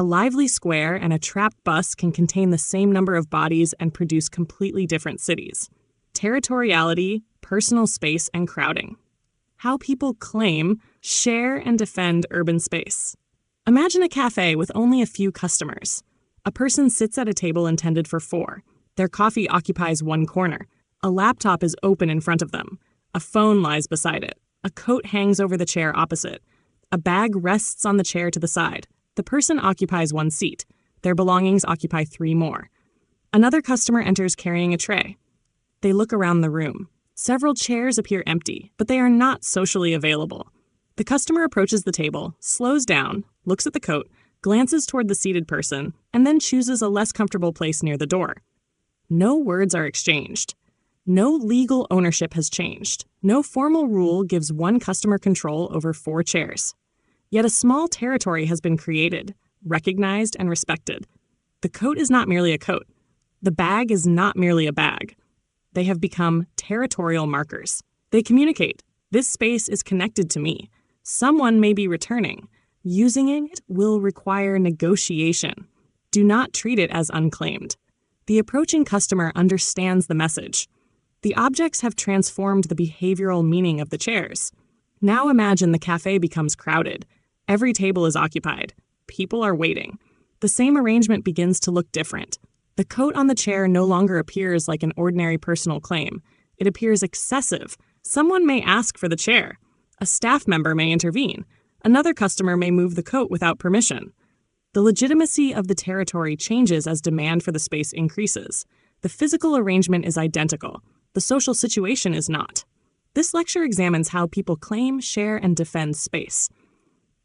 A lively square and a trapped bus can contain the same number of bodies and produce completely different cities. Territoriality, personal space, and crowding. How people claim, share, and defend urban space. Imagine a cafe with only a few customers. A person sits at a table intended for 4. Their coffee occupies one corner. A laptop is open in front of them. A phone lies beside it. A coat hangs over the chair opposite. A bag rests on the chair to the side. The person occupies 1 seat. Their belongings occupy 3 more. Another customer enters carrying a tray. They look around the room. Several chairs appear empty, but they are not socially available. The customer approaches the table, slows down, looks at the coat, glances toward the seated person, and then chooses a less comfortable place near the door. No words are exchanged. No legal ownership has changed. No formal rule gives one customer control over 4 chairs. Yet a small territory has been created, recognized, and respected. The coat is not merely a coat. The bag is not merely a bag. They have become territorial markers. They communicate. This space is connected to me. Someone may be returning. Using it will require negotiation. Do not treat it as unclaimed. The approaching customer understands the message. The objects have transformed the behavioral meaning of the chairs. Now imagine the cafe becomes crowded. Every table is occupied. People are waiting. The same arrangement begins to look different. The coat on the chair no longer appears like an ordinary personal claim. It appears excessive. Someone may ask for the chair. A staff member may intervene. Another customer may move the coat without permission. The legitimacy of the territory changes as demand for the space increases. The physical arrangement is identical. The social situation is not. This lecture examines how people claim, share, and defend space.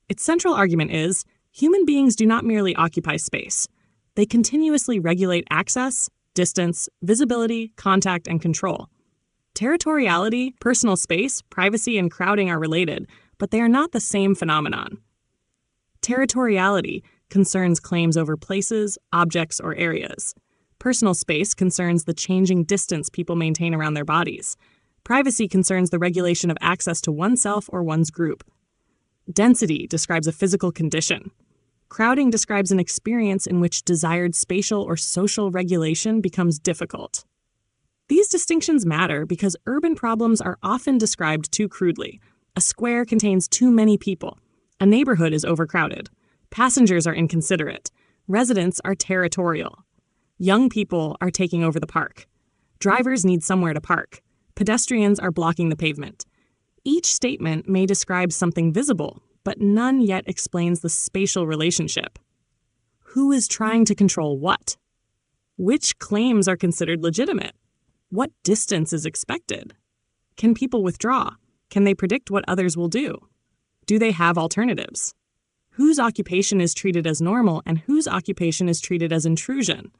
Its central argument is, human beings do not merely occupy space. They continuously regulate access, distance, visibility, contact, and control. Territoriality, personal space, privacy, and crowding are related, but they are not the same phenomenon. Territoriality concerns claims over places, objects, or areas. Personal space concerns the changing distance people maintain around their bodies. Privacy concerns the regulation of access to oneself or one's group. Density describes a physical condition. Crowding describes an experience in which desired spatial or social regulation becomes difficult. These distinctions matter because urban problems are often described too crudely. A square contains too many people. A neighborhood is overcrowded. Passengers are inconsiderate. Residents are territorial. Young people are taking over the park. Drivers need somewhere to park. Pedestrians are blocking the pavement. Each statement may describe something visible, but none yet explains the spatial relationship. Who is trying to control what? Which claims are considered legitimate? What distance is expected? Can people withdraw? Can they predict what others will do? Do they have alternatives? Whose occupation is treated as normal and whose occupation is treated as intrusion?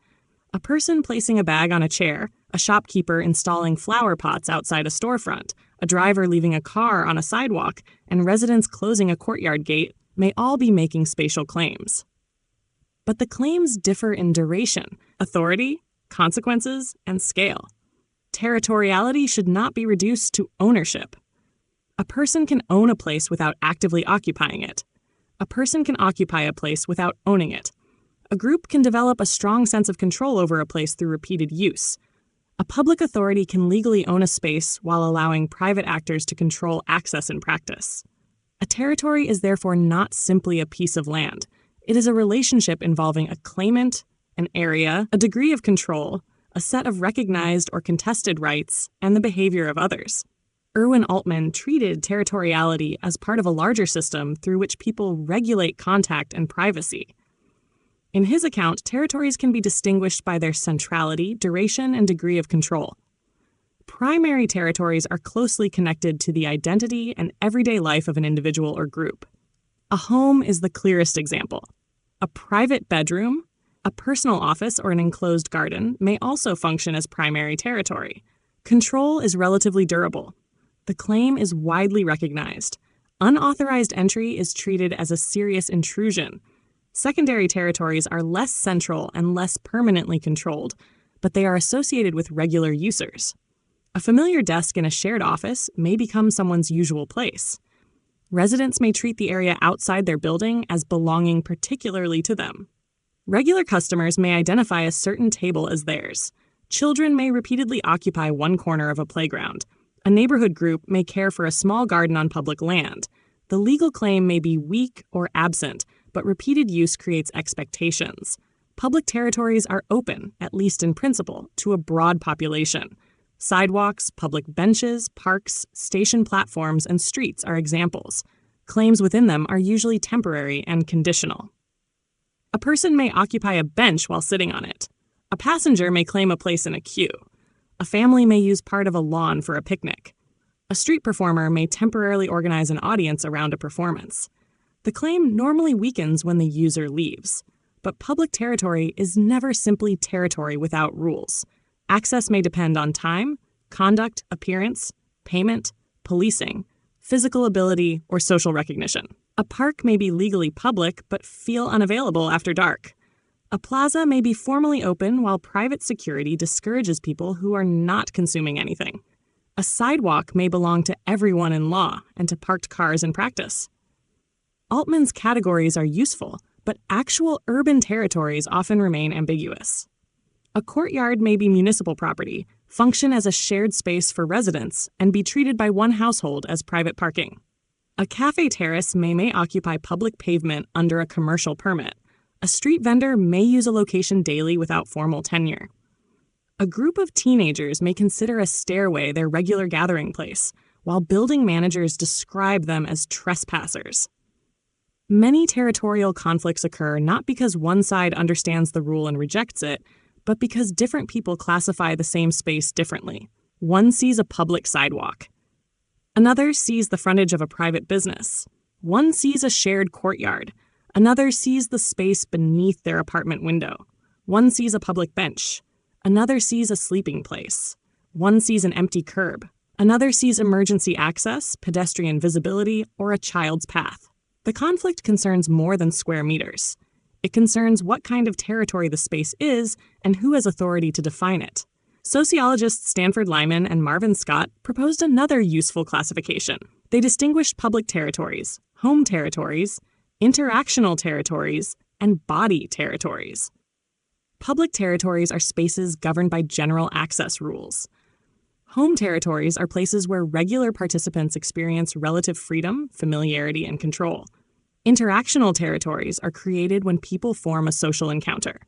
A person placing a bag on a chair, a shopkeeper installing flower pots outside a storefront, a driver leaving a car on a sidewalk, and residents closing a courtyard gate may all be making spatial claims. But the claims differ in duration, authority, consequences, and scale. Territoriality should not be reduced to ownership. A person can own a place without actively occupying it. A person can occupy a place without owning it. A group can develop a strong sense of control over a place through repeated use. A public authority can legally own a space while allowing private actors to control access in practice. A territory is therefore not simply a piece of land. It is a relationship involving a claimant, an area, a degree of control, a set of recognized or contested rights, and the behavior of others. Irwin Altman treated territoriality as part of a larger system through which people regulate contact and privacy. In his account, territories can be distinguished by their centrality, duration, and degree of control. Primary territories are closely connected to the identity and everyday life of an individual or group. A home is the clearest example. A private bedroom, a personal office, or an enclosed garden may also function as primary territory. Control is relatively durable. The claim is widely recognized. Unauthorized entry is treated as a serious intrusion. Secondary territories are less central and less permanently controlled, but they are associated with regular users. A familiar desk in a shared office may become someone's usual place. Residents may treat the area outside their building as belonging particularly to them. Regular customers may identify a certain table as theirs. Children may repeatedly occupy one corner of a playground. A neighborhood group may care for a small garden on public land. The legal claim may be weak or absent, but repeated use creates expectations. Public territories are open, at least in principle, to a broad population. Sidewalks, public benches, parks, station platforms, and streets are examples. Claims within them are usually temporary and conditional. A person may occupy a bench while sitting on it. A passenger may claim a place in a queue. A family may use part of a lawn for a picnic. A street performer may temporarily organize an audience around a performance. The claim normally weakens when the user leaves. But public territory is never simply territory without rules. Access may depend on time, conduct, appearance, payment, policing, physical ability, or social recognition. A park may be legally public but feel unavailable after dark. A plaza may be formally open while private security discourages people who are not consuming anything. A sidewalk may belong to everyone in law and to parked cars in practice. Altman's categories are useful, but actual urban territories often remain ambiguous. A courtyard may be municipal property, function as a shared space for residents, and be treated by one household as private parking. A cafe terrace may occupy public pavement under a commercial permit. A street vendor may use a location daily without formal tenure. A group of teenagers may consider a stairway their regular gathering place, while building managers describe them as trespassers. Many territorial conflicts occur not because one side understands the rule and rejects it, but because different people classify the same space differently. One sees a public sidewalk. Another sees the frontage of a private business. One sees a shared courtyard. Another sees the space beneath their apartment window. One sees a public bench. Another sees a sleeping place. One sees an empty curb. Another sees emergency access, pedestrian visibility, or a child's path. The conflict concerns more than square meters. It concerns what kind of territory the space is and who has authority to define it. Sociologists Stanford Lyman and Marvin Scott proposed another useful classification. They distinguished public territories, home territories, interactional territories, and body territories. Public territories are spaces governed by general access rules. Home territories are places where regular participants experience relative freedom, familiarity, and control. Interactional territories are created when people form a social encounter.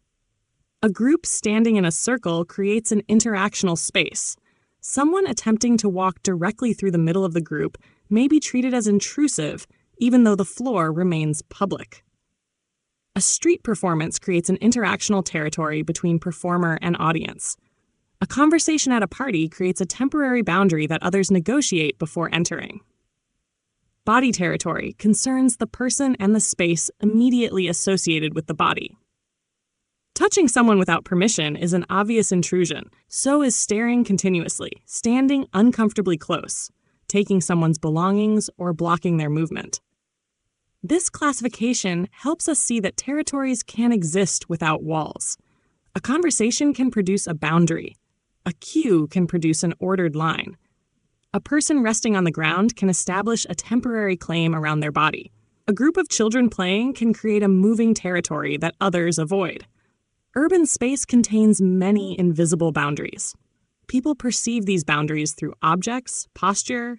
A group standing in a circle creates an interactional space. Someone attempting to walk directly through the middle of the group may be treated as intrusive, even though the floor remains public. A street performance creates an interactional territory between performer and audience. A conversation at a party creates a temporary boundary that others negotiate before entering. Body territory concerns the person and the space immediately associated with the body. Touching someone without permission is an obvious intrusion. So is staring continuously, standing uncomfortably close, taking someone's belongings, or blocking their movement. This classification helps us see that territories can exist without walls. A conversation can produce a boundary. A queue can produce an ordered line. A person resting on the ground can establish a temporary claim around their body. A group of children playing can create a moving territory that others avoid. Urban space contains many invisible boundaries. People perceive these boundaries through objects, posture,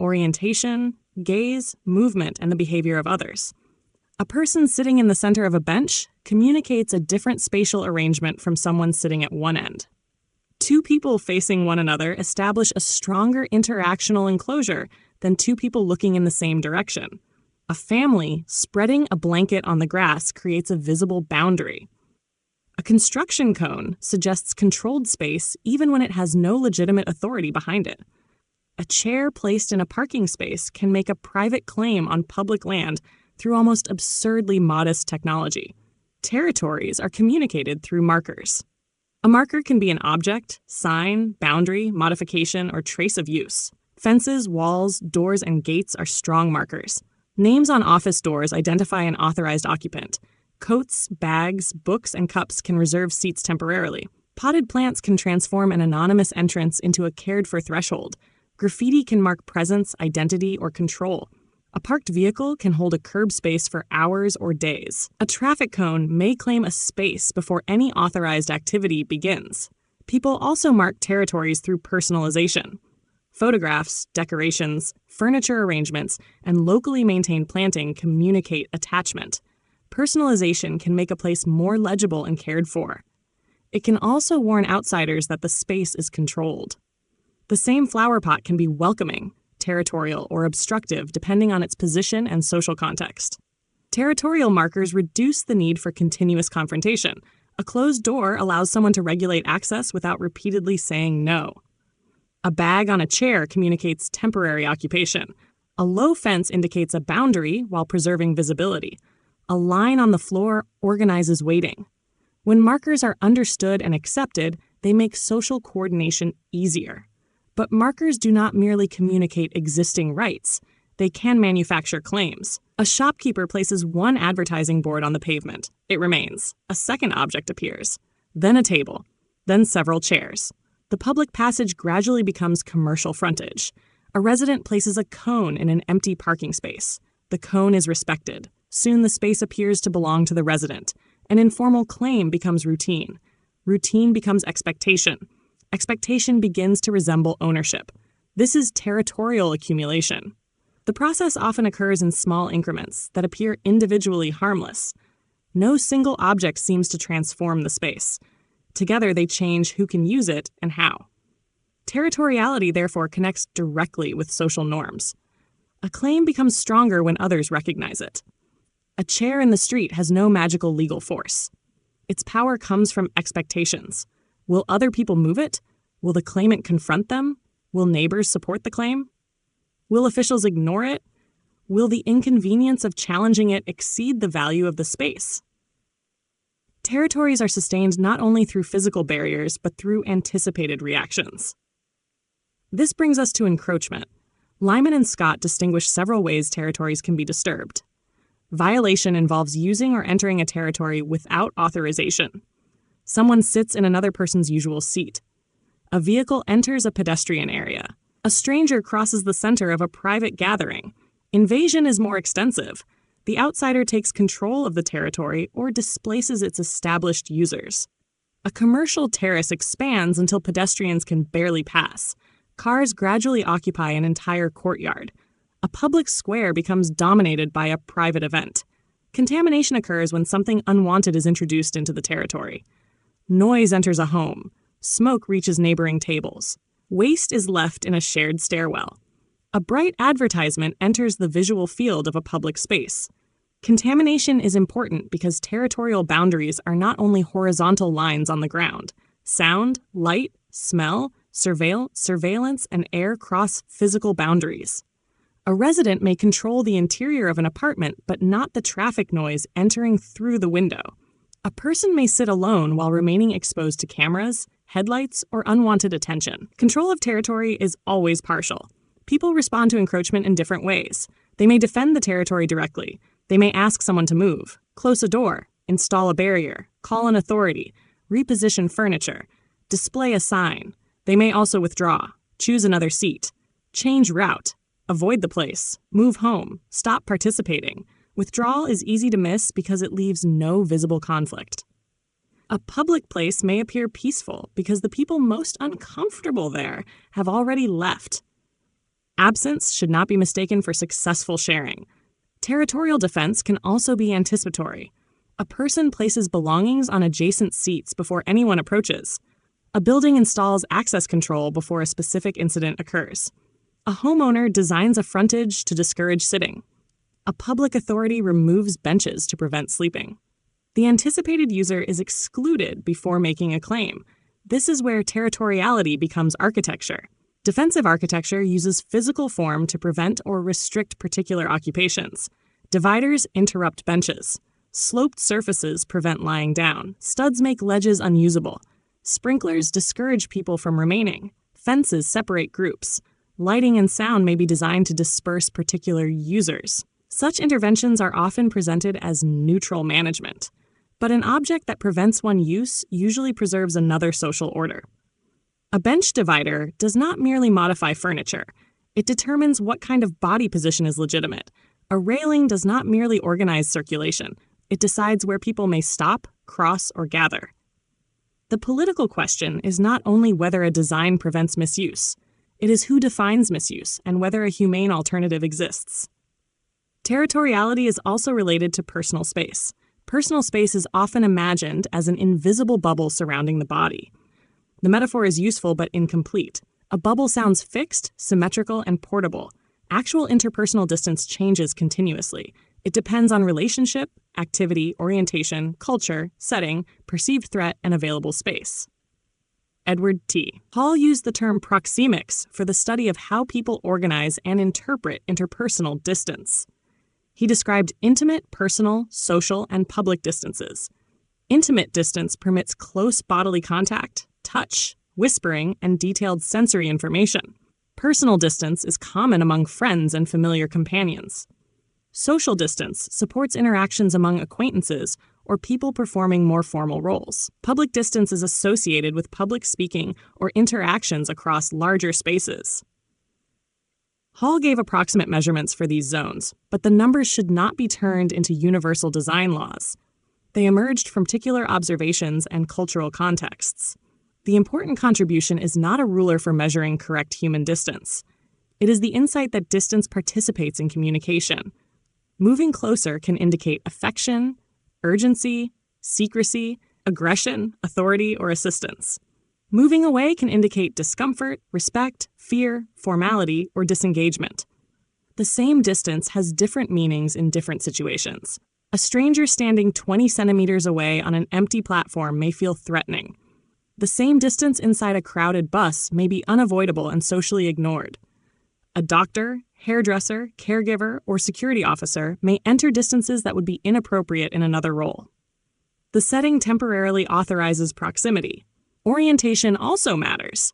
orientation, gaze, movement, and the behavior of others. A person sitting in the center of a bench communicates a different spatial arrangement from someone sitting at one end. Two people facing one another establish a stronger interactional enclosure than two people looking in the same direction. A family spreading a blanket on the grass creates a visible boundary. A construction cone suggests controlled space even when it has no legitimate authority behind it. A chair placed in a parking space can make a private claim on public land through almost absurdly modest technology. Territories are communicated through markers. A marker can be an object, sign, boundary, modification, or trace of use. Fences, walls, doors, and gates are strong markers. Names on office doors identify an authorized occupant. Coats, bags, books, and cups can reserve seats temporarily. Potted plants can transform an anonymous entrance into a cared-for threshold. Graffiti can mark presence, identity, or control. A parked vehicle can hold a curb space for hours or days. A traffic cone may claim a space before any authorized activity begins. People also mark territories through personalization. Photographs, decorations, furniture arrangements, and locally maintained planting communicate attachment. Personalization can make a place more legible and cared for. It can also warn outsiders that the space is controlled. The same flower pot can be welcoming, territorial, or obstructive depending on its position and social context. Territorial markers reduce the need for continuous confrontation. A closed door allows someone to regulate access without repeatedly saying no. A bag on a chair communicates temporary occupation. A low fence indicates a boundary while preserving visibility. A line on the floor organizes waiting. When markers are understood and accepted, they make social coordination easier. But markers do not merely communicate existing rights. They can manufacture claims. A shopkeeper places one advertising board on the pavement. It remains. A second object appears. Then a table. Then several chairs. The public passage gradually becomes commercial frontage. A resident places a cone in an empty parking space. The cone is respected. Soon the space appears to belong to the resident. An informal claim becomes routine. Routine becomes expectation. Expectation begins to resemble ownership. This is territorial accumulation. The process often occurs in small increments that appear individually harmless. No single object seems to transform the space. Together, they change who can use it and how. Territoriality, therefore, connects directly with social norms. A claim becomes stronger when others recognize it. A chair in the street has no magical legal force. Its power comes from expectations. Will other people move it? Will the claimant confront them? Will neighbors support the claim? Will officials ignore it? Will the inconvenience of challenging it exceed the value of the space? Territories are sustained not only through physical barriers, but through anticipated reactions. This brings us to encroachment. Lyman and Scott distinguish several ways territories can be disturbed. Violation involves using or entering a territory without authorization. Someone sits in another person's usual seat. A vehicle enters a pedestrian area. A stranger crosses the center of a private gathering. Invasion is more extensive. The outsider takes control of the territory or displaces its established users. A commercial terrace expands until pedestrians can barely pass. Cars gradually occupy an entire courtyard. A public square becomes dominated by a private event. Contamination occurs when something unwanted is introduced into the territory. Noise enters a home. Smoke reaches neighboring tables. Waste is left in a shared stairwell. A bright advertisement enters the visual field of a public space. Contamination is important because territorial boundaries are not only horizontal lines on the ground. Sound, light, smell, surveillance, and air cross physical boundaries. A resident may control the interior of an apartment, but not the traffic noise entering through the window. A person may sit alone while remaining exposed to cameras, headlights, or unwanted attention. Control of territory is always partial. People respond to encroachment in different ways. They may defend the territory directly. They may ask someone to move, close a door, install a barrier, call an authority, reposition furniture, display a sign. They may also withdraw, choose another seat, change route, avoid the place, move home, stop participating. Withdrawal is easy to miss because it leaves no visible conflict. A public place may appear peaceful because the people most uncomfortable there have already left. Absence should not be mistaken for successful sharing. Territorial defense can also be anticipatory. A person places belongings on adjacent seats before anyone approaches. A building installs access control before a specific incident occurs. A homeowner designs a frontage to discourage sitting. A public authority removes benches to prevent sleeping. The anticipated user is excluded before making a claim. This is where territoriality becomes architecture. Defensive architecture uses physical form to prevent or restrict particular occupations. Dividers interrupt benches. Sloped surfaces prevent lying down. Studs make ledges unusable. Sprinklers discourage people from remaining. Fences separate groups. Lighting and sound may be designed to disperse particular users. Such interventions are often presented as neutral management. But an object that prevents one use usually preserves another social order. A bench divider does not merely modify furniture. It determines what kind of body position is legitimate. A railing does not merely organize circulation. It decides where people may stop, cross, or gather. The political question is not only whether a design prevents misuse. It is who defines misuse and whether a humane alternative exists. Territoriality is also related to personal space. Personal space is often imagined as an invisible bubble surrounding the body. The metaphor is useful but incomplete. A bubble sounds fixed, symmetrical, and portable. Actual interpersonal distance changes continuously. It depends on relationship, activity, orientation, culture, setting, perceived threat, and available space. Edward T. Hall used the term proxemics for the study of how people organize and interpret interpersonal distance. He described intimate, personal, social, and public distances. Intimate distance permits close bodily contact, touch, whispering, and detailed sensory information. Personal distance is common among friends and familiar companions. Social distance supports interactions among acquaintances or people performing more formal roles. Public distance is associated with public speaking or interactions across larger spaces. Hall gave approximate measurements for these zones, but the numbers should not be turned into universal design laws. They emerged from particular observations and cultural contexts. The important contribution is not a ruler for measuring correct human distance. It is the insight that distance participates in communication. Moving closer can indicate affection, urgency, secrecy, aggression, authority, or assistance. Moving away can indicate discomfort, respect, fear, formality, or disengagement. The same distance has different meanings in different situations. A stranger standing 20 centimeters away on an empty platform may feel threatening. The same distance inside a crowded bus may be unavoidable and socially ignored. A doctor, hairdresser, caregiver, or security officer may enter distances that would be inappropriate in another role. The setting temporarily authorizes proximity. Orientation also matters.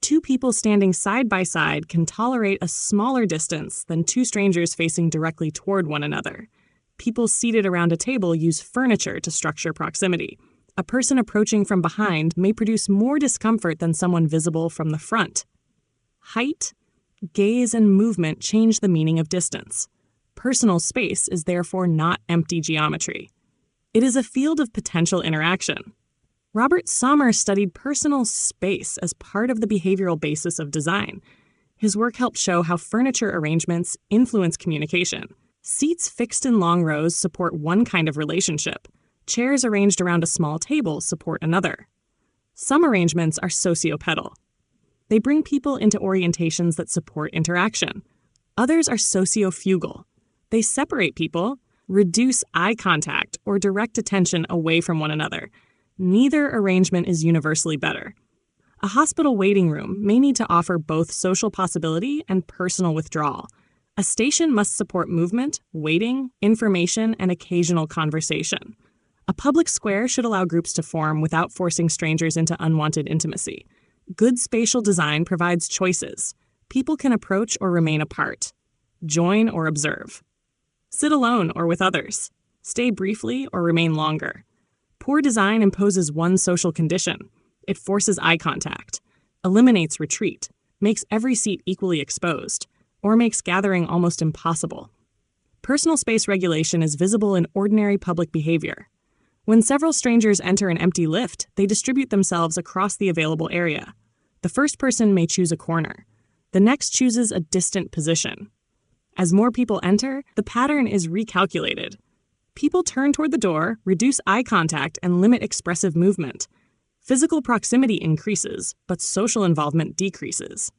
Two people standing side by side can tolerate a smaller distance than two strangers facing directly toward one another. People seated around a table use furniture to structure proximity. A person approaching from behind may produce more discomfort than someone visible from the front. Height, gaze, and movement change the meaning of distance. Personal space is therefore not empty geometry. It is a field of potential interaction. Robert Sommer studied personal space as part of the behavioral basis of design. His work helped show how furniture arrangements influence communication. Seats fixed in long rows support one kind of relationship. Chairs arranged around a small table support another. Some arrangements are sociopedal. They bring people into orientations that support interaction. Others are sociofugal. They separate people, reduce eye contact, or direct attention away from one another. Neither arrangement is universally better. A hospital waiting room may need to offer both social possibility and personal withdrawal. A station must support movement, waiting, information, and occasional conversation. A public square should allow groups to form without forcing strangers into unwanted intimacy. Good spatial design provides choices. People can approach or remain apart, join or observe, sit alone or with others, stay briefly or remain longer. Poor design imposes one social condition. It forces eye contact, eliminates retreat, makes every seat equally exposed, or makes gathering almost impossible. Personal space regulation is visible in ordinary public behavior. When several strangers enter an empty lift, they distribute themselves across the available area. The first person may choose a corner. The next chooses a distant position. As more people enter, the pattern is recalculated. People turn toward the door, reduce eye contact, and limit expressive movement. Physical proximity increases, but social involvement decreases.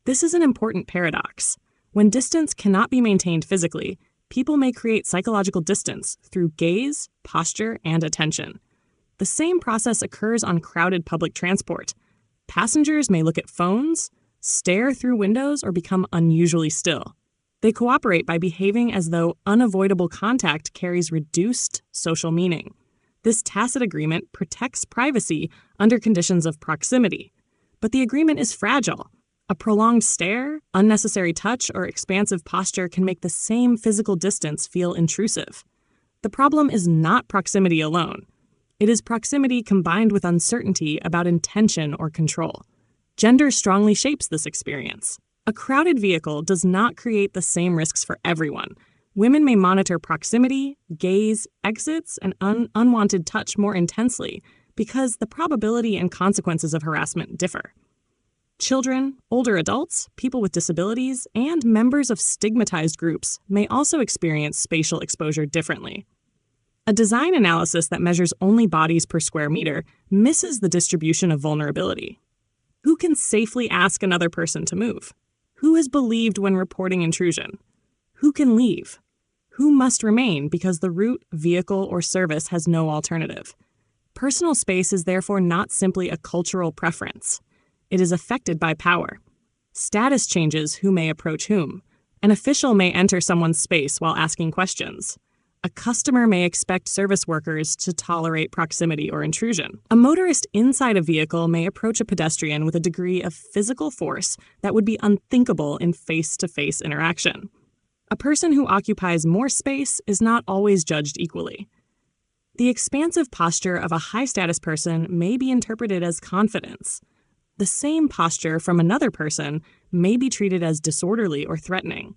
This is an important paradox. When distance cannot be maintained physically, people may create psychological distance through gaze, posture, and attention. The same process occurs on crowded public transport. Passengers may look at phones, stare through windows, or become unusually still. They cooperate by behaving as though unavoidable contact carries reduced social meaning. This tacit agreement protects privacy under conditions of proximity. But the agreement is fragile. A prolonged stare, unnecessary touch, or expansive posture can make the same physical distance feel intrusive. The problem is not proximity alone. It is proximity combined with uncertainty about intention or control. Gender strongly shapes this experience. A crowded vehicle does not create the same risks for everyone. Women may monitor proximity, gaze, exits, and unwanted touch more intensely because the probability and consequences of harassment differ. Children, older adults, people with disabilities, and members of stigmatized groups may also experience spatial exposure differently. A design analysis that measures only bodies per square meter misses the distribution of vulnerability. Who can safely ask another person to move? Who is believed when reporting intrusion? Who can leave? Who must remain because the route, vehicle, or service has no alternative? Personal space is therefore not simply a cultural preference. It is affected by power. Status changes who may approach whom. An official may enter someone's space while asking questions. A customer may expect service workers to tolerate proximity or intrusion. A motorist inside a vehicle may approach a pedestrian with a degree of physical force that would be unthinkable in face-to-face interaction. A person who occupies more space is not always judged equally. The expansive posture of a high-status person may be interpreted as confidence. The same posture from another person may be treated as disorderly or threatening.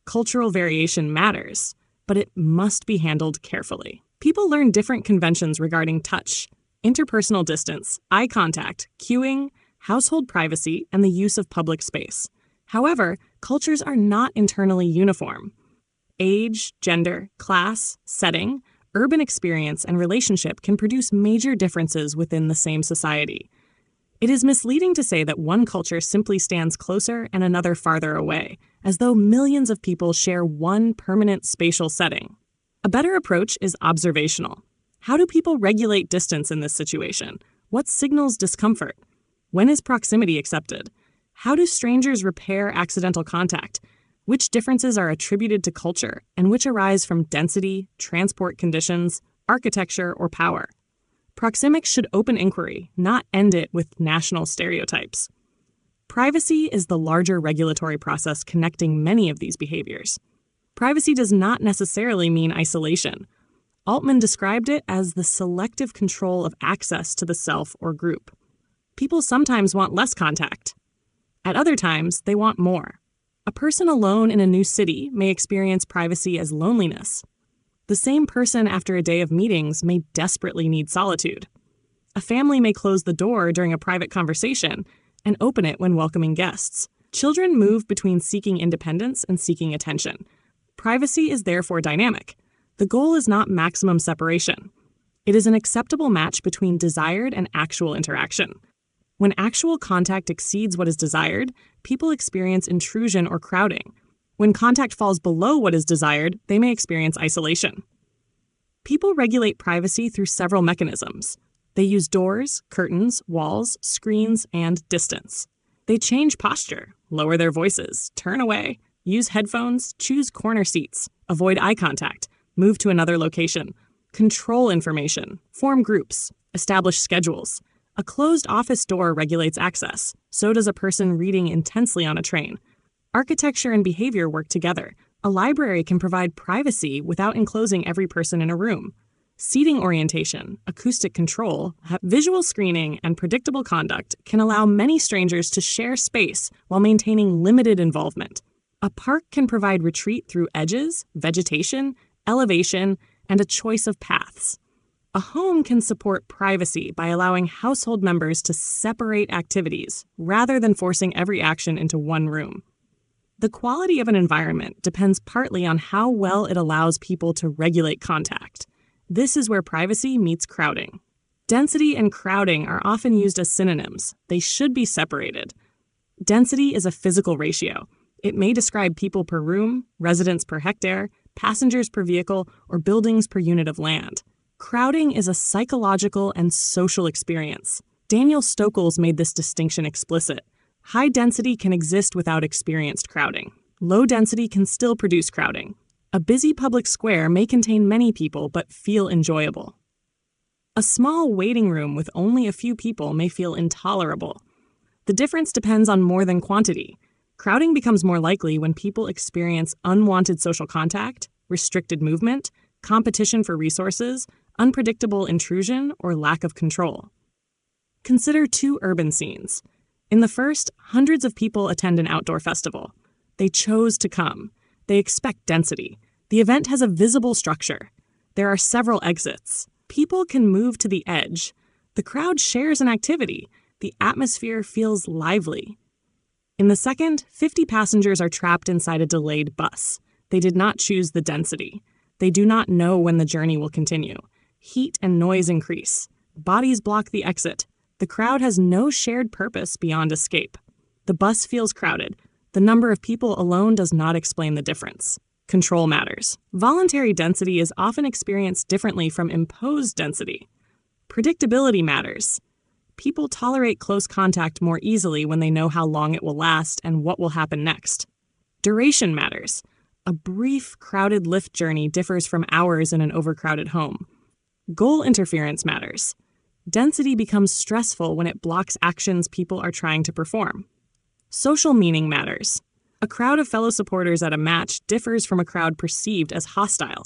Cultural variation matters, but it must be handled carefully. People learn different conventions regarding touch, interpersonal distance, eye contact, queuing, household privacy, and the use of public space. However, cultures are not internally uniform. Age, gender, class, setting, urban experience, and relationship can produce major differences within the same society. It is misleading to say that one culture simply stands closer and another farther away, as though millions of people share one permanent spatial setting. A better approach is observational. How do people regulate distance in this situation? What signals discomfort? When is proximity accepted? How do strangers repair accidental contact? Which differences are attributed to culture and which arise from density, transport conditions, architecture, or power? Proxemics should open inquiry, not end it with national stereotypes. Privacy is the larger regulatory process connecting many of these behaviors. Privacy does not necessarily mean isolation. Altman described it as the selective control of access to the self or group. People sometimes want less contact. At other times, they want more. A person alone in a new city may experience privacy as loneliness. The same person after a day of meetings may desperately need solitude. A family may close the door during a private conversation and open it when welcoming guests. Children move between seeking independence and seeking attention. Privacy is therefore dynamic. The goal is not maximum separation. It is an acceptable match between desired and actual interaction. When actual contact exceeds what is desired, people experience intrusion or crowding. When contact falls below what is desired, they may experience isolation. People regulate privacy through several mechanisms. They use doors, curtains, walls, screens, and distance. They change posture, lower their voices, turn away, use headphones, choose corner seats, avoid eye contact, move to another location, control information, form groups, establish schedules. A closed office door regulates access. So does a person reading intensely on a train. Architecture and behavior work together. A library can provide privacy without enclosing every person in a room. Seating orientation, acoustic control, visual screening, and predictable conduct can allow many strangers to share space while maintaining limited involvement. A park can provide retreat through edges, vegetation, elevation, and a choice of paths. A home can support privacy by allowing household members to separate activities rather than forcing every action into one room. The quality of an environment depends partly on how well it allows people to regulate contact. This is where privacy meets crowding. Density and crowding are often used as synonyms. They should be separated. Density is a physical ratio. It may describe people per room, residents per hectare, passengers per vehicle, or buildings per unit of land. Crowding is a psychological and social experience. Daniel Stokols made this distinction explicit. High density can exist without experienced crowding. Low density can still produce crowding. A busy public square may contain many people but feel enjoyable. A small waiting room with only a few people may feel intolerable. The difference depends on more than quantity. Crowding becomes more likely when people experience unwanted social contact, restricted movement, competition for resources, unpredictable intrusion, or lack of control. Consider two urban scenes. In the first, hundreds of people attend an outdoor festival. They chose to come. They expect density. The event has a visible structure. There are several exits. People can move to the edge. The crowd shares an activity. The atmosphere feels lively. In the second, 50 passengers are trapped inside a delayed bus. They did not choose the density. They do not know when the journey will continue. Heat and noise increase. Bodies block the exit. The crowd has no shared purpose beyond escape. The bus feels crowded. The number of people alone does not explain the difference. Control matters. Voluntary density is often experienced differently from imposed density. Predictability matters. People tolerate close contact more easily when they know how long it will last and what will happen next. Duration matters. A brief, crowded lift journey differs from hours in an overcrowded home. Goal interference matters. Density becomes stressful when it blocks actions people are trying to perform. Social meaning matters. A crowd of fellow supporters at a match differs from a crowd perceived as hostile.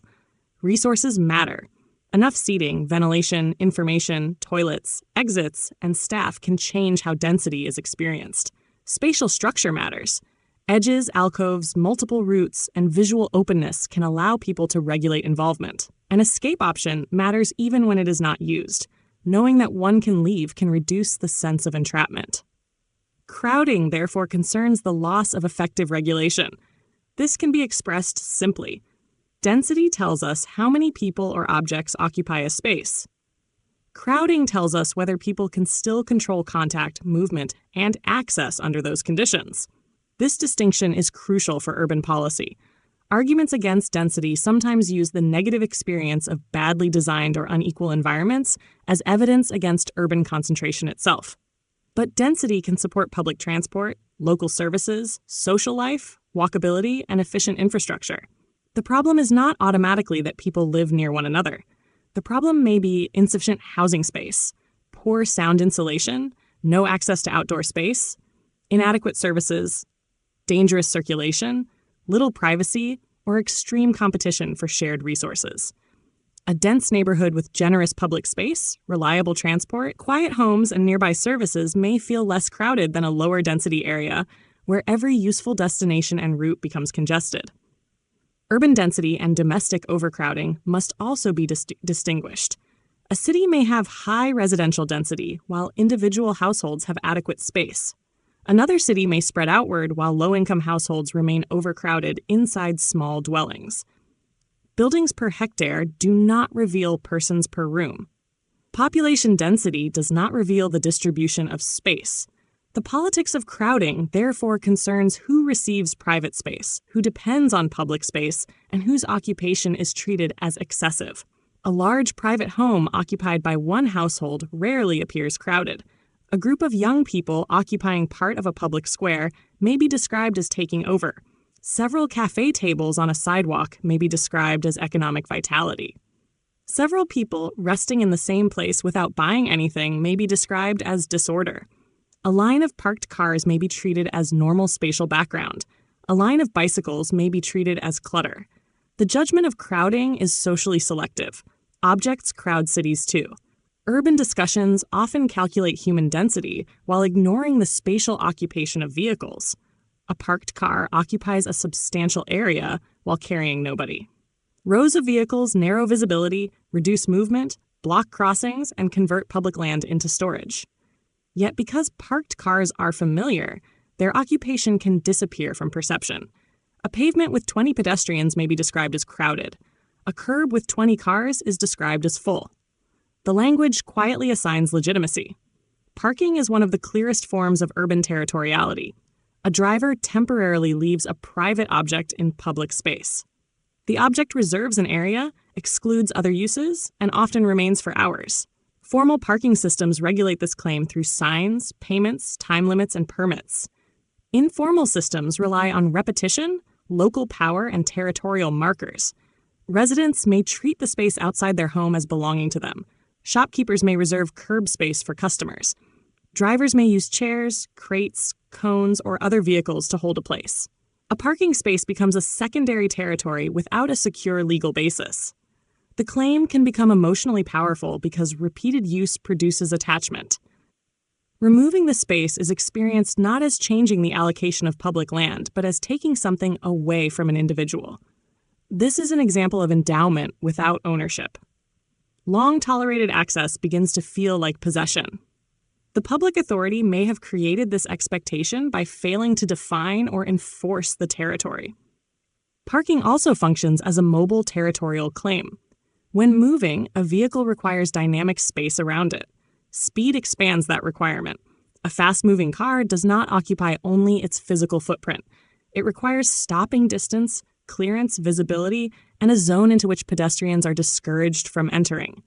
Resources matter. Enough seating, ventilation, information, toilets, exits, and staff can change how density is experienced. Spatial structure matters. Edges, alcoves, multiple routes, and visual openness can allow people to regulate involvement. An escape option matters even when it is not used. Knowing that one can leave can reduce the sense of entrapment. Crowding, therefore, concerns the loss of effective regulation. This can be expressed simply. Density tells us how many people or objects occupy a space. Crowding tells us whether people can still control contact, movement, and access under those conditions. This distinction is crucial for urban policy. Arguments against density sometimes use the negative experience of badly designed or unequal environments as evidence against urban concentration itself. But density can support public transport, local services, social life, walkability, and efficient infrastructure. The problem is not automatically that people live near one another. The problem may be insufficient housing space, poor sound insulation, no access to outdoor space, inadequate services, dangerous circulation, little privacy, or extreme competition for shared resources. A dense neighborhood with generous public space, reliable transport, quiet homes, and nearby services may feel less crowded than a lower density area where every useful destination and route becomes congested. Urban density and domestic overcrowding must also be distinguished. A city may have high residential density while individual households have adequate space. Another city may spread outward while low-income households remain overcrowded inside small dwellings. Buildings per hectare do not reveal persons per room. Population density does not reveal the distribution of space. The politics of crowding therefore concerns who receives private space, who depends on public space, and whose occupation is treated as excessive. A large private home occupied by one household rarely appears crowded. A group of young people occupying part of a public square may be described as taking over. Several cafe tables on a sidewalk may be described as economic vitality. Several people resting in the same place without buying anything may be described as disorder. A line of parked cars may be treated as normal spatial background. A line of bicycles may be treated as clutter. The judgment of crowding is socially selective. Objects crowd cities too. Urban discussions often calculate human density while ignoring the spatial occupation of vehicles. A parked car occupies a substantial area while carrying nobody. Rows of vehicles narrow visibility, reduce movement, block crossings, and convert public land into storage. Yet because parked cars are familiar, their occupation can disappear from perception. A pavement with 20 pedestrians may be described as crowded. A curb with 20 cars is described as full. The language quietly assigns legitimacy. Parking is one of the clearest forms of urban territoriality. A driver temporarily leaves a private object in public space. The object reserves an area, excludes other uses, and often remains for hours. Formal parking systems regulate this claim through signs, payments, time limits, and permits. Informal systems rely on repetition, local power, and territorial markers. Residents may treat the space outside their home as belonging to them. Shopkeepers may reserve curb space for customers. Drivers may use chairs, crates, cones, or other vehicles to hold a place. A parking space becomes a secondary territory without a secure legal basis. The claim can become emotionally powerful because repeated use produces attachment. Removing the space is experienced not as changing the allocation of public land, but as taking something away from an individual. This is an example of endowment without ownership. Long-tolerated access begins to feel like possession. The public authority may have created this expectation by failing to define or enforce the territory. Parking also functions as a mobile territorial claim. When moving, a vehicle requires dynamic space around it. Speed expands that requirement. A fast-moving car does not occupy only its physical footprint. It requires stopping distance, clearance, visibility, and a zone into which pedestrians are discouraged from entering.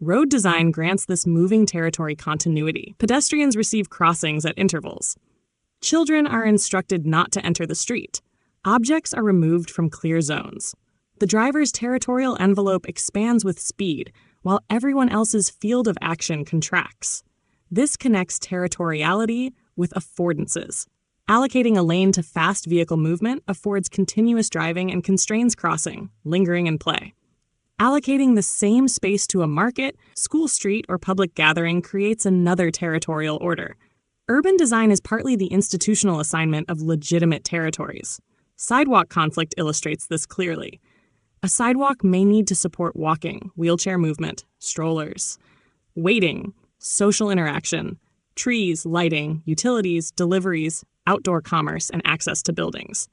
Road design grants this moving territory continuity. Pedestrians receive crossings at intervals. Children are instructed not to enter the street. Objects are removed from clear zones. The driver's territorial envelope expands with speed, while everyone else's field of action contracts. This connects territoriality with affordances. Allocating a lane to fast vehicle movement affords continuous driving and constrains crossing, lingering, and play. Allocating the same space to a market, school street, or public gathering creates another territorial order. Urban design is partly the institutional assignment of legitimate territories. Sidewalk conflict illustrates this clearly. A sidewalk may need to support walking, wheelchair movement, strollers, waiting, social interaction, trees, lighting, utilities, deliveries, outdoor commerce, and access to buildings.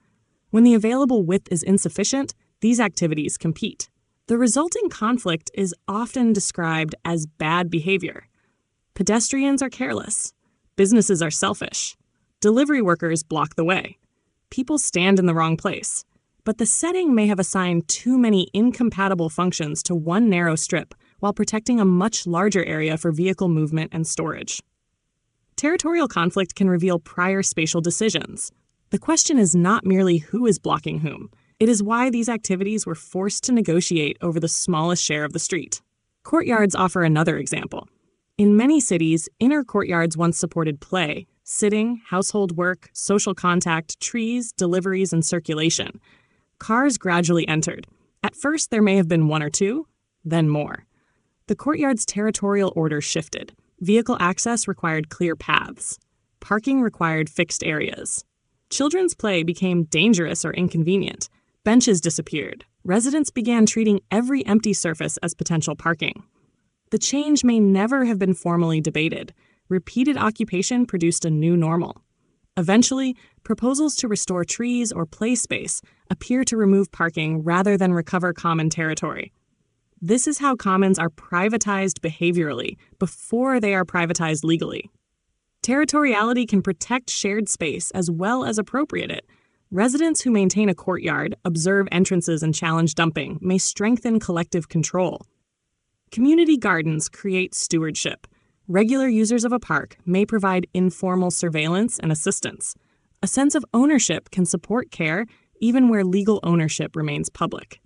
When the available width is insufficient, these activities compete. The resulting conflict is often described as bad behavior. Pedestrians are careless. Businesses are selfish. Delivery workers block the way. People stand in the wrong place. But the setting may have assigned too many incompatible functions to one narrow strip while protecting a much larger area for vehicle movement and storage. Territorial conflict can reveal prior spatial decisions. The question is not merely who is blocking whom. It is why these activities were forced to negotiate over the smallest share of the street. Courtyards offer another example. In many cities, inner courtyards once supported play, sitting, household work, social contact, trees, deliveries, and circulation. Cars gradually entered. At first, there may have been one or two, then more. The courtyard's territorial order shifted. Vehicle access required clear paths. Parking required fixed areas. Children's play became dangerous or inconvenient. Benches disappeared. Residents began treating every empty surface as potential parking. The change may never have been formally debated. Repeated occupation produced a new normal. Eventually, proposals to restore trees or play space appear to remove parking rather than recover common territory. This is how commons are privatized behaviorally before they are privatized legally. Territoriality can protect shared space as well as appropriate it. Residents who maintain a courtyard, observe entrances, and challenge dumping may strengthen collective control. Community gardens create stewardship. Regular users of a park may provide informal surveillance and assistance. A sense of ownership can support care even where legal ownership remains public.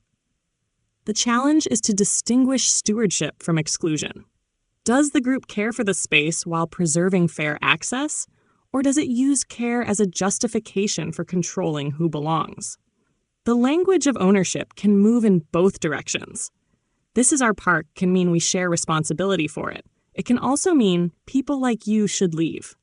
The challenge is to distinguish stewardship from exclusion. Does the group care for the space while preserving fair access, or does it use care as a justification for controlling who belongs? The language of ownership can move in both directions. This is our park can mean we share responsibility for it. It can also mean people like you should leave.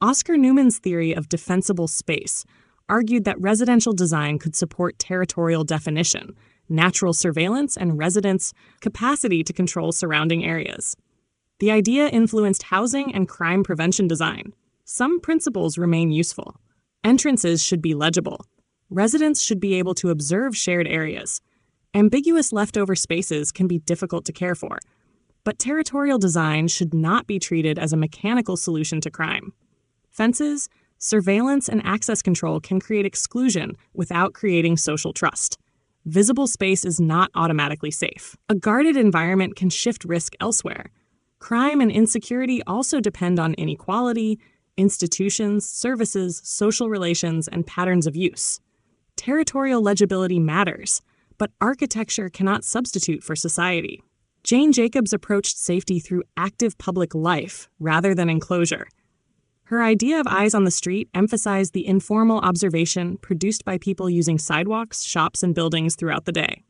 Oscar Newman's theory of defensible space argued that residential design could support territorial definition, natural surveillance, and residents' capacity to control surrounding areas. The idea influenced housing and crime prevention design. Some principles remain useful. Entrances should be legible. Residents should be able to observe shared areas. Ambiguous leftover spaces can be difficult to care for. But territorial design should not be treated as a mechanical solution to crime. Fences, surveillance, and access control can create exclusion without creating social trust. Visible space is not automatically safe. A guarded environment can shift risk elsewhere. Crime and insecurity also depend on inequality, institutions, services, social relations, and patterns of use. Territorial legibility matters, but architecture cannot substitute for society. Jane Jacobs approached safety through active public life rather than enclosure. Her idea of eyes on the street emphasized the informal observation produced by people using sidewalks, shops, and buildings throughout the day.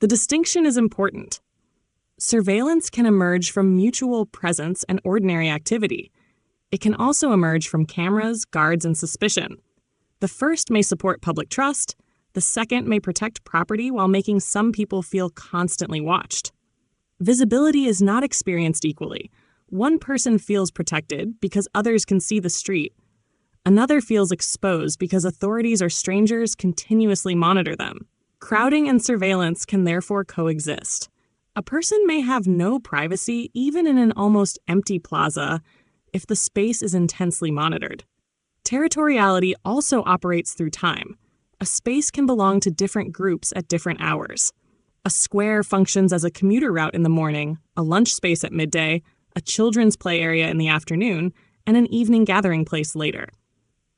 The distinction is important. Surveillance can emerge from mutual presence and ordinary activity. It can also emerge from cameras, guards, and suspicion. The first may support public trust, The second may protect property while making some people feel constantly watched. Visibility is not experienced equally. One person feels protected because others can see the street. Another feels exposed because authorities or strangers continuously monitor them. Crowding and surveillance can therefore coexist. A person may have no privacy even in an almost empty plaza if the space is intensely monitored. Territoriality also operates through time. A space can belong to different groups at different hours. A square functions as a commuter route in the morning, a lunch space at midday, a children's play area in the afternoon, and an evening gathering place later.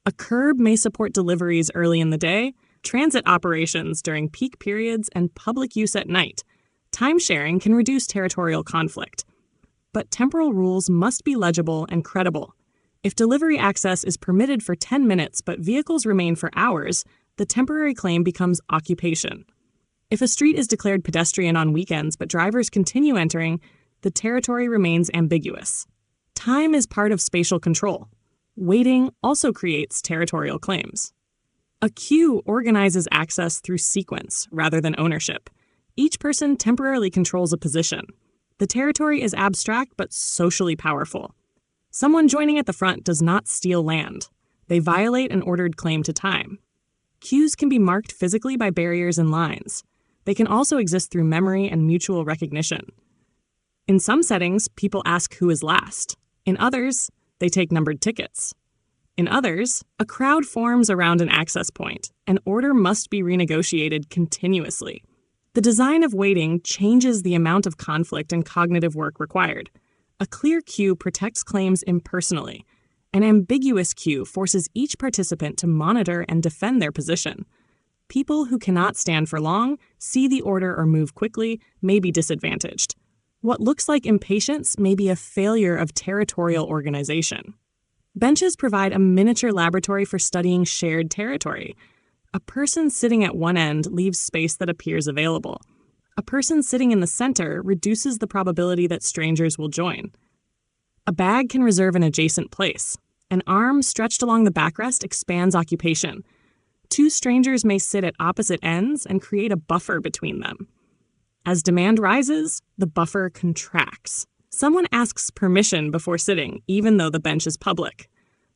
A curb may support deliveries early in the day, transit operations during peak periods, and public use at night. Time-sharing can reduce territorial conflict. But temporal rules must be legible and credible. If delivery access is permitted for 10 minutes but vehicles remain for hours, the temporary claim becomes occupation. If a street is declared pedestrian on weekends but drivers continue entering, the territory remains ambiguous. Time is part of spatial control. Waiting also creates territorial claims. A queue organizes access through sequence rather than ownership. Each person temporarily controls a position. The territory is abstract but socially powerful. Someone joining at the front does not steal land. They violate an ordered claim to time. Queues can be marked physically by barriers and lines. They can also exist through memory and mutual recognition. In some settings, people ask who is last. In others, they take numbered tickets. In others, a crowd forms around an access point. An order must be renegotiated continuously. The design of waiting changes the amount of conflict and cognitive work required. A clear queue protects claims impersonally. An ambiguous queue forces each participant to monitor and defend their position. People who cannot stand for long, see the order, or move quickly may be disadvantaged. What looks like impatience may be a failure of territorial organization. Benches provide a miniature laboratory for studying shared territory. A person sitting at one end leaves space that appears available. A person sitting in the center reduces the probability that strangers will join. A bag can reserve an adjacent place. An arm stretched along the backrest expands occupation. Two strangers may sit at opposite ends and create a buffer between them. As demand rises, the buffer contracts. Someone asks permission before sitting, even though the bench is public.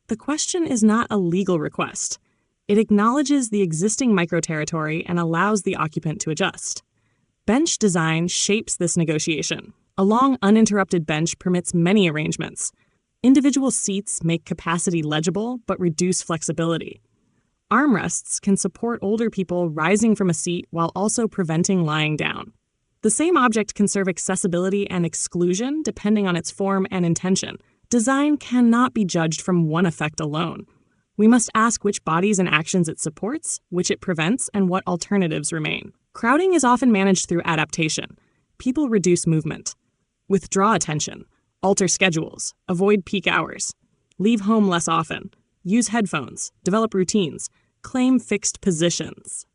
The question is not a legal request. It acknowledges the existing microterritory and allows the occupant to adjust. Bench design shapes this negotiation. A long, uninterrupted bench permits many arrangements. Individual seats make capacity legible but reduce flexibility. Armrests can support older people rising from a seat while also preventing lying down. The same object can serve accessibility and exclusion depending on its form and intention. Design cannot be judged from one effect alone. We must ask which bodies and actions it supports, which it prevents, and what alternatives remain. Crowding is often managed through adaptation. People reduce movement, withdraw attention, alter schedules, avoid peak hours, leave home less often, use headphones, develop routines, claim fixed positions.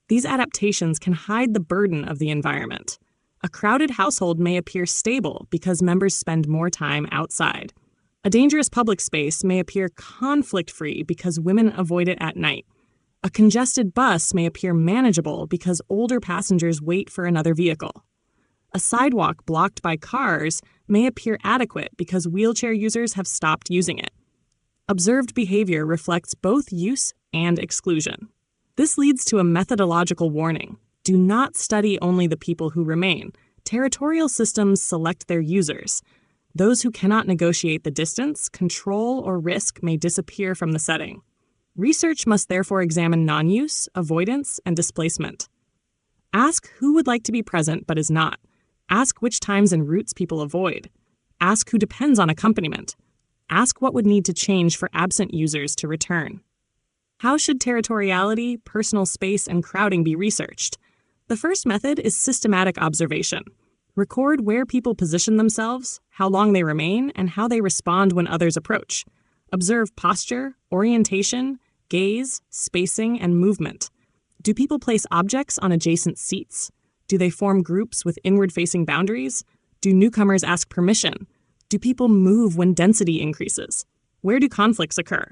These adaptations can hide the burden of the environment. A crowded household may appear stable because members spend more time outside. A dangerous public space may appear conflict-free because women avoid it at night. A congested bus may appear manageable because older passengers wait for another vehicle. A sidewalk blocked by cars may appear adequate because wheelchair users have stopped using it. Observed behavior reflects both use and exclusion. This leads to a methodological warning. Do not study only the people who remain. Territorial systems select their users. Those who cannot negotiate the distance, control, or risk may disappear from the setting. Research must therefore examine non-use, avoidance, and displacement. Ask who would like to be present but is not. Ask which times and routes people avoid. Ask who depends on accompaniment. Ask what would need to change for absent users to return. How should territoriality, personal space, and crowding be researched? The first method is systematic observation. Record where people position themselves, how long they remain, and how they respond when others approach. Observe posture, orientation, gaze, spacing, and movement. Do people place objects on adjacent seats? Do they form groups with inward-facing boundaries? Do newcomers ask permission? Do people move when density increases? Where do conflicts occur?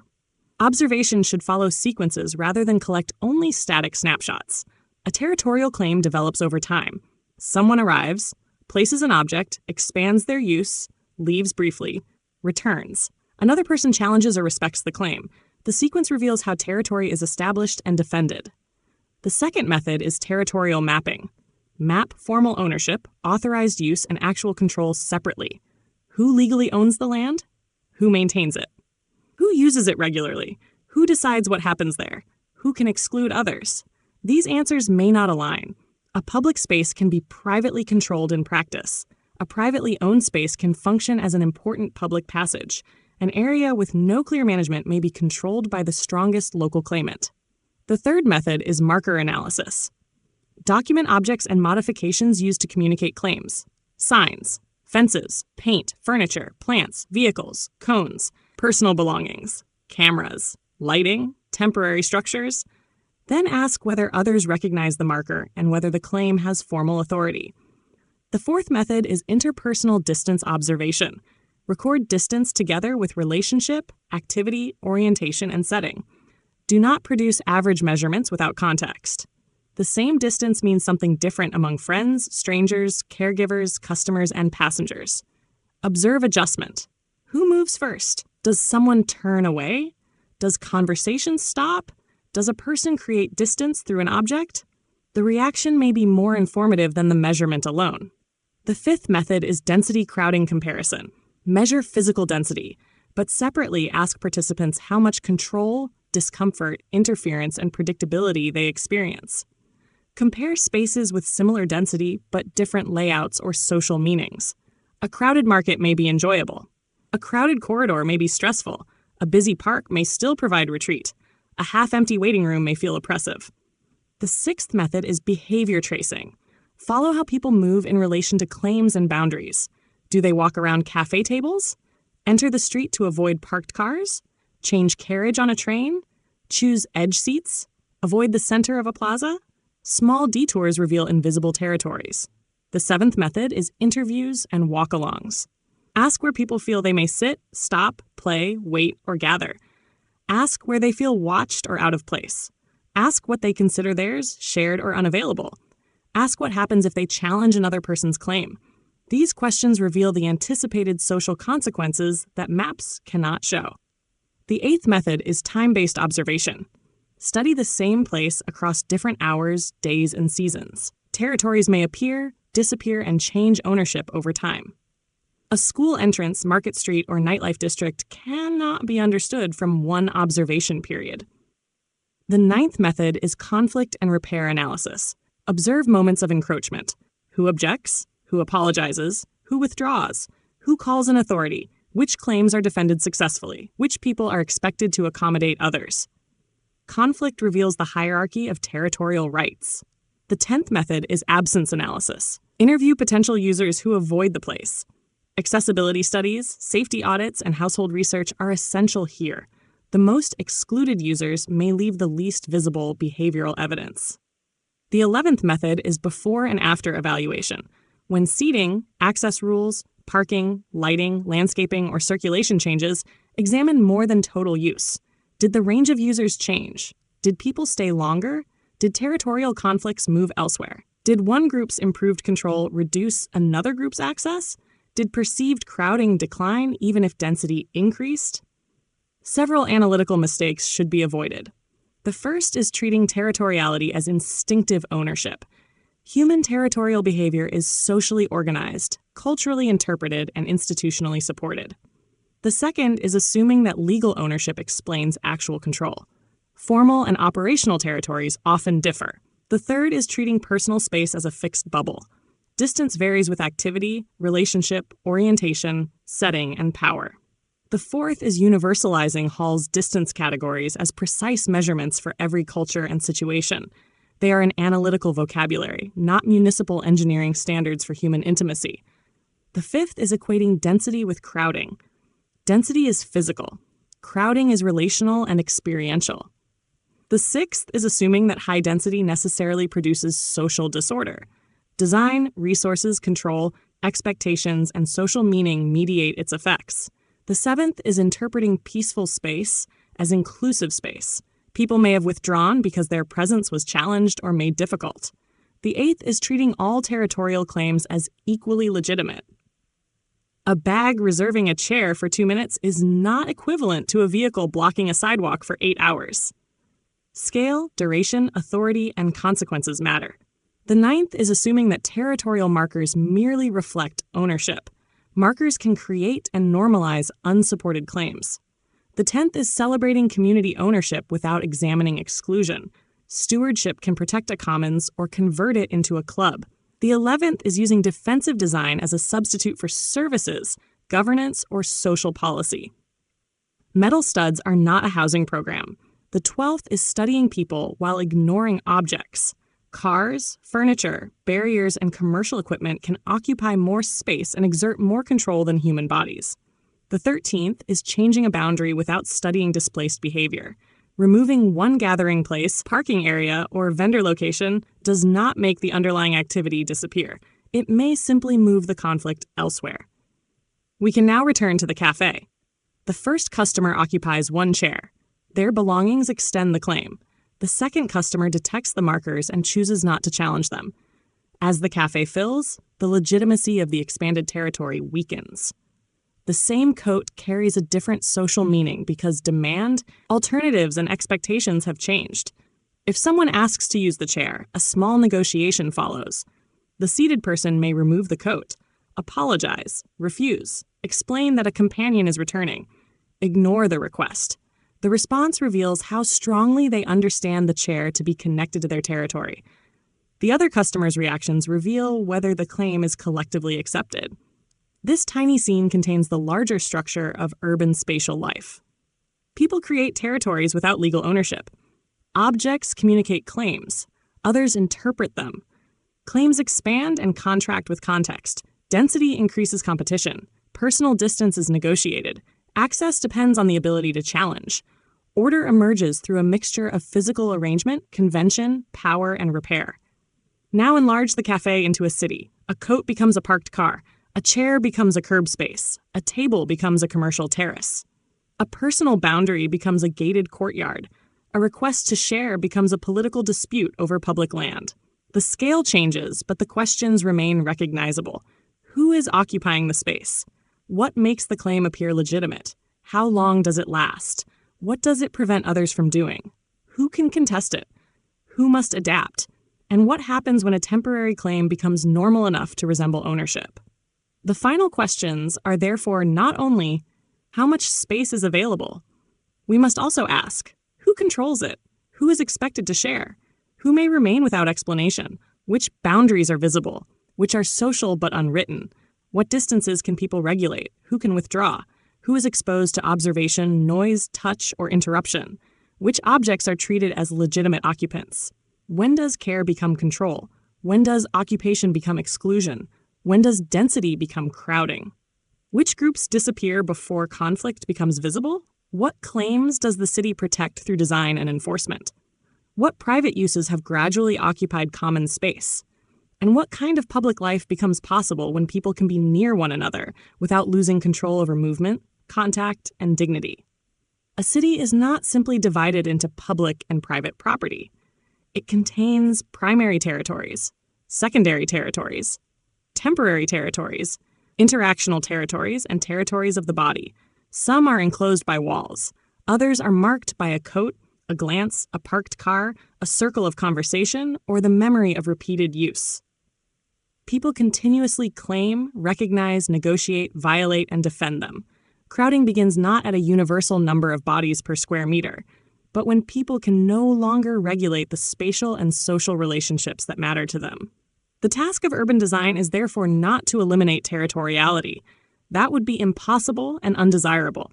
Observation should follow sequences rather than collect only static snapshots. A territorial claim develops over time. Someone arrives, places an object, expands their use, leaves briefly, returns. Another person challenges or respects the claim. The sequence reveals how territory is established and defended. The second method is territorial mapping. Map formal ownership, authorized use, and actual control separately. Who legally owns the land? Who maintains it? Who uses it regularly? Who decides what happens there? Who can exclude others? These answers may not align. A public space can be privately controlled in practice. A privately owned space can function as an important public passage. An area with no clear management may be controlled by the strongest local claimant. The third method is marker analysis. Document objects and modifications used to communicate claims. Signs, fences, paint, furniture, plants, vehicles, cones, personal belongings, cameras, lighting, temporary structures. Then ask whether others recognize the marker and whether the claim has formal authority. The fourth method is interpersonal distance observation. Record distance together with relationship, activity, orientation, and setting. Do not produce average measurements without context. The same distance means something different among friends, strangers, caregivers, customers, and passengers. Observe adjustment. Who moves first? Does someone turn away? Does conversation stop? Does a person create distance through an object? The reaction may be more informative than the measurement alone. The fifth method is density crowding comparison. Measure physical density, but separately ask participants how much control, discomfort, interference, and predictability they experience. Compare spaces with similar density but different layouts or social meanings. A crowded market may be enjoyable. A crowded corridor may be stressful. A busy park may still provide retreat. A half-empty waiting room may feel oppressive. The sixth method is behavior tracing. Follow how people move in relation to claims and boundaries. Do they walk around cafe tables? Enter the street to avoid parked cars? Change carriage on a train? Choose edge seats? Avoid the center of a plaza? Small detours reveal invisible territories. The seventh method is interviews and walk-alongs. Ask where people feel they may sit, stop, play, wait, or gather. Ask where they feel watched or out of place. Ask what they consider theirs, shared, or unavailable. Ask what happens if they challenge another person's claim. These questions reveal the anticipated social consequences that maps cannot show. The eighth method is time-based observation. Study the same place across different hours, days, and seasons. Territories may appear, disappear, and change ownership over time. A school entrance, market street, or nightlife district cannot be understood from one observation period. The ninth method is conflict and repair analysis. Observe moments of encroachment. Who objects? Who apologizes? Who withdraws? Who calls an authority? Which claims are defended successfully? Which people are expected to accommodate others? Conflict reveals the hierarchy of territorial rights. The 10th method is absence analysis. Interview potential users who avoid the place. Accessibility studies, safety audits, and household research are essential here. The most excluded users may leave the least visible behavioral evidence. The 11th method is before and after evaluation. When seating, access rules, parking, lighting, landscaping, or circulation changes, examine more than total use. Did the range of users change? Did people stay longer? Did territorial conflicts move elsewhere? Did one group's improved control reduce another group's access? Did perceived crowding decline even if density increased? Several analytical mistakes should be avoided. The first is treating territoriality as instinctive ownership. Human territorial behavior is socially organized, culturally interpreted, and institutionally supported. The second is assuming that legal ownership explains actual control. Formal and operational territories often differ. The third is treating personal space as a fixed bubble. Distance varies with activity, relationship, orientation, setting, and power. The fourth is universalizing Hall's distance categories as precise measurements for every culture and situation. They are an analytical vocabulary, not municipal engineering standards for human intimacy. The fifth is equating density with crowding. Density is physical. Crowding is relational and experiential. The sixth is assuming that high density necessarily produces social disorder. Design, resources, control, expectations, and social meaning mediate its effects. The seventh is interpreting peaceful space as inclusive space. People may have withdrawn because their presence was challenged or made difficult. The eighth is treating all territorial claims as equally legitimate. A bag reserving a chair for 2 minutes is not equivalent to a vehicle blocking a sidewalk for 8 hours. Scale, duration, authority, and consequences matter. The ninth is assuming that territorial markers merely reflect ownership. Markers can create and normalize unsupported claims. The 10th is celebrating community ownership without examining exclusion. Stewardship can protect a commons or convert it into a club. The 11th is using defensive design as a substitute for services, governance, or social policy. Metal studs are not a housing program. The 12th is studying people while ignoring objects. Cars, furniture, barriers, and commercial equipment can occupy more space and exert more control than human bodies. The 13th is changing a boundary without studying displaced behavior. Removing one gathering place, parking area, or vendor location does not make the underlying activity disappear. It may simply move the conflict elsewhere. We can now return to the cafe. The first customer occupies one chair. Their belongings extend the claim. The second customer detects the markers and chooses not to challenge them. As the cafe fills, the legitimacy of the expanded territory weakens. The same coat carries a different social meaning because demand, alternatives, and expectations have changed. If someone asks to use the chair, a small negotiation follows. The seated person may remove the coat, apologize, refuse, explain that a companion is returning, ignore the request. The response reveals how strongly they understand the chair to be connected to their territory. The other customer's reactions reveal whether the claim is collectively accepted. This tiny scene contains the larger structure of urban spatial life. People create territories without legal ownership. Objects communicate claims. Others interpret them. Claims expand and contract with context. Density increases competition. Personal distance is negotiated. Access depends on the ability to challenge. Order emerges through a mixture of physical arrangement, convention, power, and repair. Now enlarge the cafe into a city. A coat becomes a parked car. A chair becomes a curb space. A table becomes a commercial terrace. A personal boundary becomes a gated courtyard. A request to share becomes a political dispute over public land. The scale changes, but the questions remain recognizable. Who is occupying the space? What makes the claim appear legitimate? How long does it last? What does it prevent others from doing? Who can contest it? Who must adapt? And what happens when a temporary claim becomes normal enough to resemble ownership? The final questions are therefore not only how much space is available. We must also ask, who controls it? Who is expected to share? Who may remain without explanation? Which boundaries are visible? Which are social but unwritten? What distances can people regulate? Who can withdraw? Who is exposed to observation, noise, touch, or interruption? Which objects are treated as legitimate occupants? When does care become control? When does occupation become exclusion? When does density become crowding? Which groups disappear before conflict becomes visible? What claims does the city protect through design and enforcement? What private uses have gradually occupied common space? And what kind of public life becomes possible when people can be near one another without losing control over movement, contact, and dignity? A city is not simply divided into public and private property. It contains primary territories, secondary territories, temporary territories, interactional territories, and territories of the body. Some are enclosed by walls. Others are marked by a coat, a glance, a parked car, a circle of conversation, or the memory of repeated use. People continuously claim, recognize, negotiate, violate, and defend them. Crowding begins not at a universal number of bodies per square meter, but when people can no longer regulate the spatial and social relationships that matter to them. The task of urban design is therefore not to eliminate territoriality. That would be impossible and undesirable.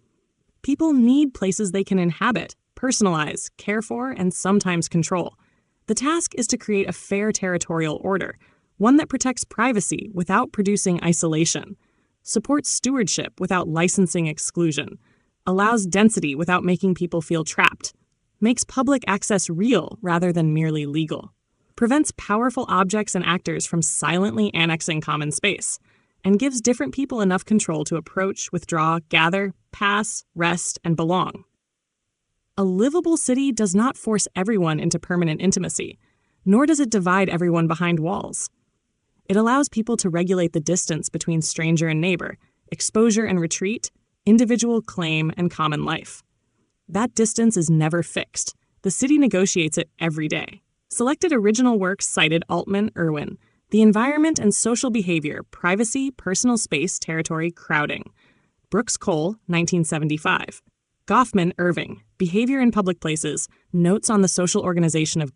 People need places they can inhabit, personalize, care for, and sometimes control. The task is to create a fair territorial order, one that protects privacy without producing isolation, supports stewardship without licensing exclusion, allows density without making people feel trapped, makes public access real rather than merely legal, prevents powerful objects and actors from silently annexing common space, and gives different people enough control to approach, withdraw, gather, pass, rest, and belong. A livable city does not force everyone into permanent intimacy, nor does it divide everyone behind walls. It allows people to regulate the distance between stranger and neighbor, exposure and retreat, individual claim and common life. That distance is never fixed. The city negotiates it every day. Selected original works cited Altman, Irwin, The Environment and Social Behavior, Privacy, Personal Space, Territory, Crowding. Brooks Cole, 1975. Goffman, Erving, Behavior in Public Places, Notes on the Social Organization of